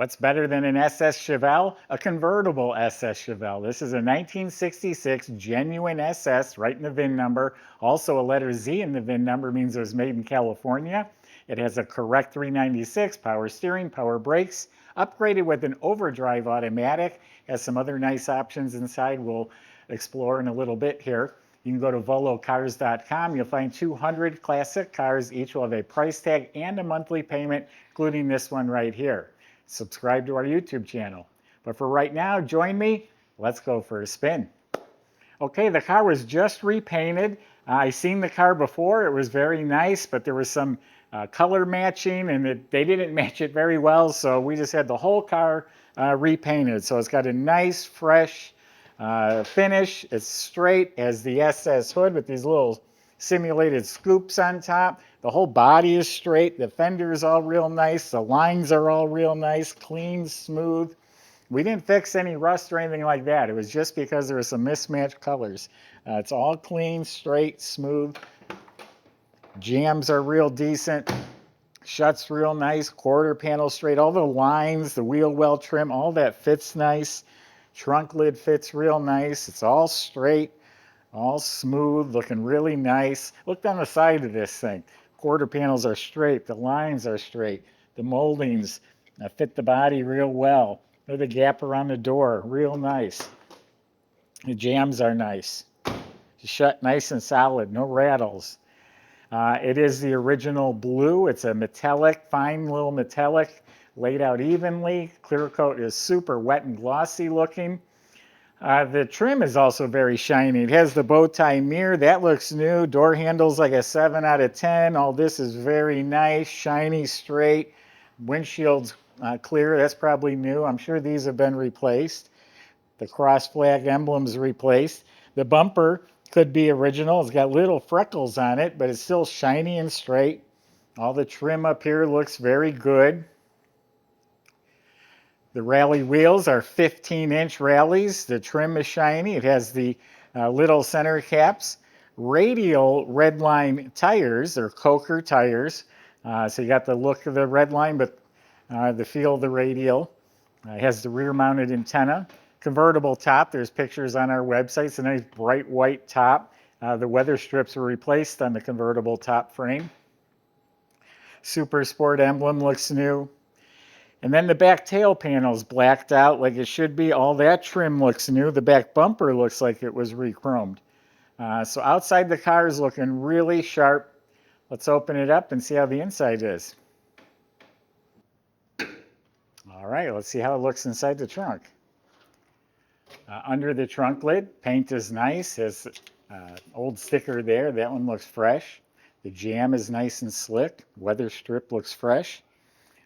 What's better than an SS Chevelle? A convertible SS Chevelle. This is a 1966 genuine SS, right in the VIN number. Also a letter Z in the VIN number means it was made in California. It has a correct 396, power steering, power brakes, upgraded with an overdrive automatic. Has some other nice options inside we'll explore in a little bit here. You can go to volocars.com. You'll find 200 classic cars. Each will have a price tag and a monthly payment, including this one right here. Subscribe to our YouTube channel. But for right now, join me. Let's go for a spin. Okay, the car was just repainted. I seen the car before. It was very nice, but there was some color matching, and they didn't match it very well, so we just had the whole car repainted. So it's got a nice, fresh finish. It's straight as the SS hood with these little simulated scoops on top. The whole body is straight. The fender is all real nice. The lines are all real nice, clean, smooth. We didn't fix any rust or anything like that. It was just because there were some mismatched colors. It's all clean, straight, smooth. Jams are real decent. Shuts real nice. Quarter panel straight. All the lines, the wheel well trim, all that fits nice. Trunk lid fits real nice. It's all straight, all smooth, looking really nice. Look down the side of this thing. Quarter panels are straight. The lines are straight. The moldings fit the body real well. Look at the gap around the door. Real nice. The jams are nice. Shut nice and solid. No rattles. It is the original blue. It's a metallic, fine little metallic, laid out evenly. Clear coat is super wet and glossy looking. The trim is also very shiny. It has the bow tie mirror. That looks new. Door handles like a 7 out of 10. All this is very nice, shiny, straight. Windshield's clear. That's probably new. I'm sure these have been replaced. The cross flag emblems replaced. The bumper could be original. It's got little freckles on it, but it's still shiny and straight. All the trim up here looks very good. The rally wheels are 15-inch rallies. The trim is shiny. It has the little center caps. Radial redline tires, or Coker tires. So you got the look of the redline, but the feel of the radial. It has the rear-mounted antenna. Convertible top. There's pictures on our website. It's a nice bright white top. The weather strips were replaced on the convertible top frame. Super Sport emblem looks new. And then the back tail panel is blacked out like it should be. All that trim looks new. The back bumper looks like it was re-chromed. So outside the car is looking really sharp. Let's open it up and see how the inside is. All right, let's see how it looks inside the trunk. Under the trunk lid, paint is nice. Has old sticker there. That one looks fresh. The jam is nice and slick. Weather strip looks fresh.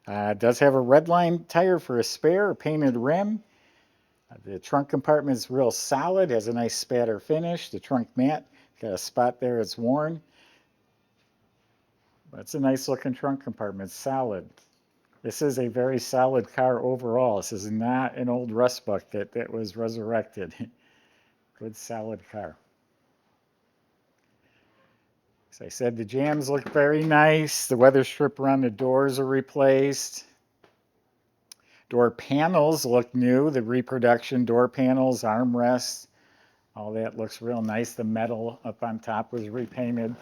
It does have a redline tire for a spare, a painted rim. The trunk compartment is real solid, has a nice spatter finish. The trunk mat, got a spot there it's worn. But it's a nice looking trunk compartment, solid. This is a very solid car overall. This is not an old rust buck that was resurrected. Good solid car. As I said, the jams look very nice. The weather strip around the doors are replaced. Door panels look new. The reproduction door panels, armrests, all that looks real nice. The metal up on top was repainted.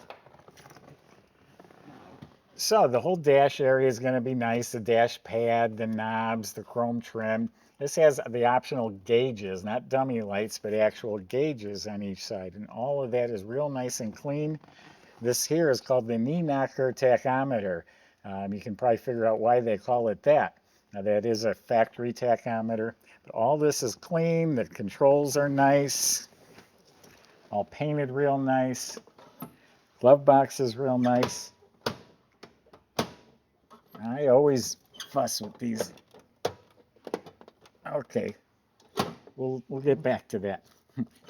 So the whole dash area is going to be nice. The dash pad, the knobs, the chrome trim. This has the optional gauges, not dummy lights, but actual gauges on each side. And all of that is real nice and clean. This here is called the knee knocker tachometer. You can probably figure out why they call it that. Now that is a factory tachometer. But all this is clean. The controls are nice. All painted real nice. Glove box is real nice. I always fuss with these. Okay, we'll get back to that.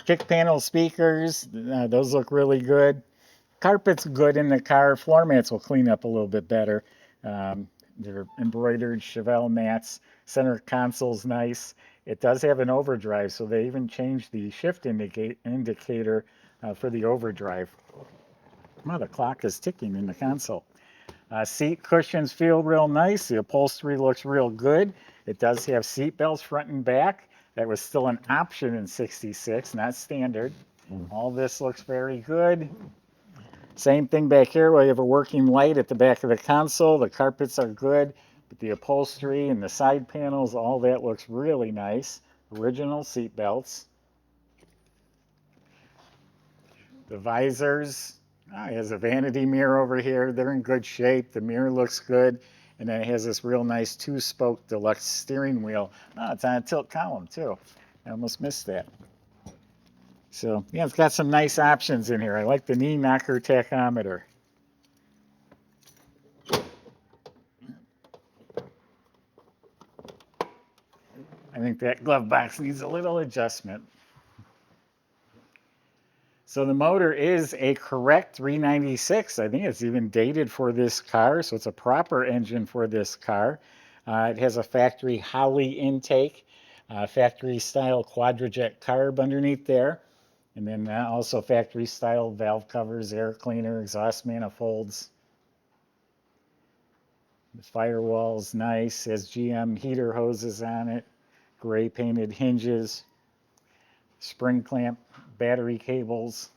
Kick panel speakers, those look really good. Carpet's good in the car. Floor mats will clean up a little bit better. They're embroidered Chevelle mats. Center console's nice. It does have an overdrive, so they even changed the shift indicator for the overdrive. Well, the clock is ticking in the console. Seat cushions feel real nice. The upholstery looks real good. It does have seat belts front and back. That was still an option in 66, not standard. All this looks very good. Same thing back here. We have a working light at the back of the console. The carpets are good, but the upholstery and the side panels, all that looks really nice. Original seat belts. The visors, it has a vanity mirror over here. They're in good shape. The mirror looks good. And then it has this real nice two-spoke deluxe steering wheel. Oh, it's on a tilt column too. I almost missed that. So yeah, it's got some nice options in here. I like the knee knocker tachometer. I think that glove box needs a little adjustment. So the motor is a correct 396. I think it's even dated for this car, so it's a proper engine for this car. It has a factory Holley intake, factory style quadrajet carb underneath there, and then also factory style valve covers, air cleaner, exhaust manifolds. The firewall's nice, has GM heater hoses on it, gray painted hinges, spring clamp battery cables.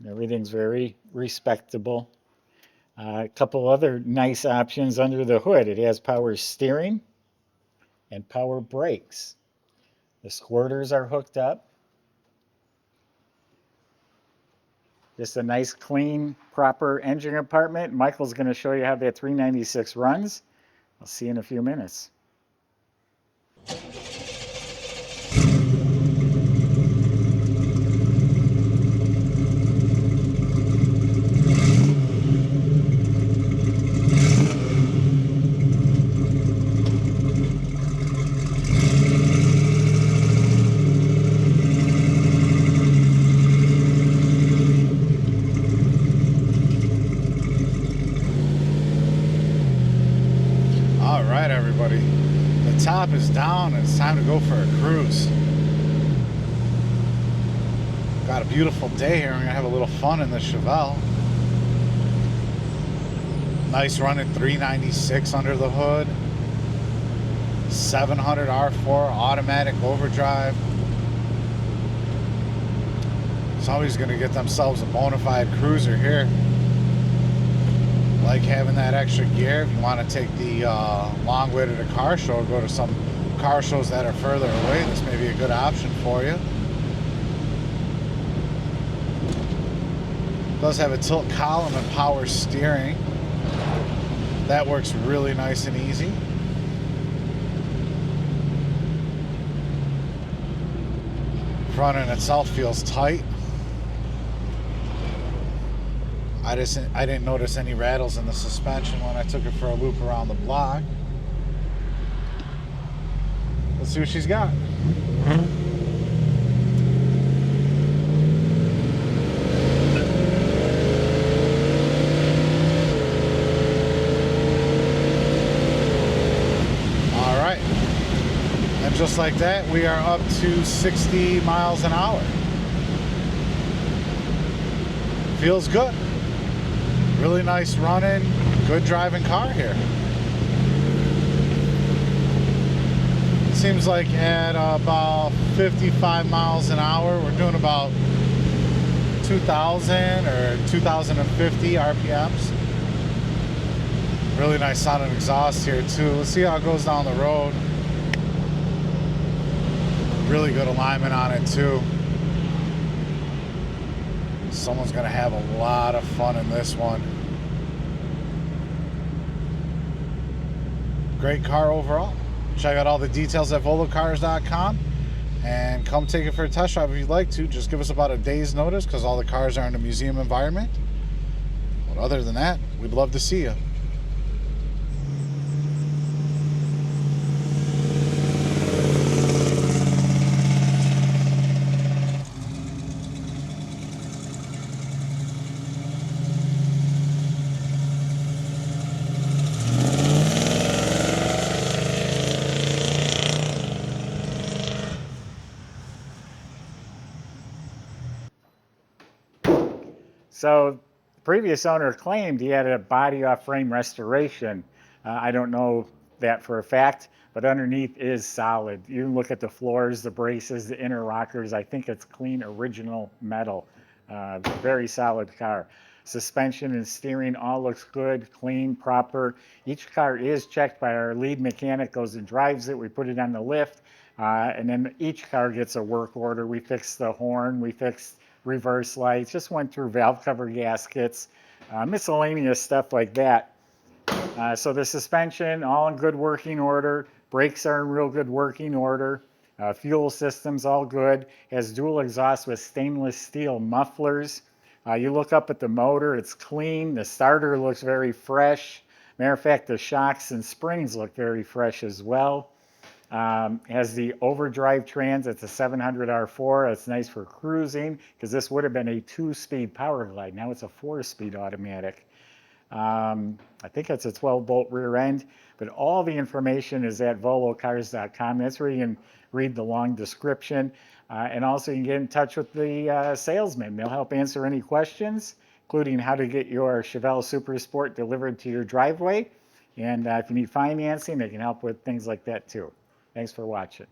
Everything's very respectable. A couple other nice options under the hood. It has power steering and power brakes. The squirters are hooked up. Just a nice, clean, proper engine compartment. Michael's going to show you how that 396 runs. I'll see you in a few minutes. The top is down and it's time to go for a cruise. Got a beautiful day here. We're gonna have a little fun in the Chevelle. Nice running 396 under the hood. 700 R4 automatic overdrive. Somebody's gonna get themselves a bona fide cruiser here. Like having that extra gear if you want to take the long way to the car show or go to some car shows that are further away. This may be a good option for you. It does have a tilt column and power steering. That works really nice and easy. Front end itself feels tight. I didn't notice any rattles in the suspension when I took it for a loop around the block. Let's see what she's got. All right. And just like that, we are up to 60 miles an hour. Feels good. Really nice running, good driving car here. It seems like at about 55 miles an hour, we're doing about 2,000 or 2,050 RPMs. Really nice sounding exhaust here too. Let's see how it goes down the road. Really good alignment on it too. Someone's gonna have a lot of fun in this one. Great car overall. Check out all the details at volocars.com and come take it for a test drive if you'd like to. Just give us about a day's notice because all the cars are in a museum environment. But other than that, we'd love to see you. So the previous owner claimed he had a body off frame restoration. I don't know that for a fact, but underneath is solid. You can look at the floors, the braces, the inner rockers. I think it's clean original metal. Very solid car. Suspension and steering all looks good, clean, proper. Each car is checked by our lead mechanic, goes and drives it. We put it on the lift, and then each car gets a work order. We fixed the horn, we fixed reverse lights, just went through valve cover gaskets, miscellaneous stuff like that. So the suspension, all in good working order. Brakes are in real good working order. Fuel system's all good. Has dual exhaust with stainless steel mufflers. You look up at the motor, it's clean. The starter looks very fresh. Matter of fact, the shocks and springs look very fresh as well. Has the overdrive trans. It's a 700 R4. It's nice for cruising because this would have been a 2-speed power glide. Now it's a 4-speed automatic. I think it's a 12-bolt rear end, but all the information is at volocars.com. That's where you can read the long description. And also you can get in touch with the salesman. They'll help answer any questions, including how to get your Chevelle Super Sport delivered to your driveway. And if you need financing, they can help with things like that too. Thanks for watching.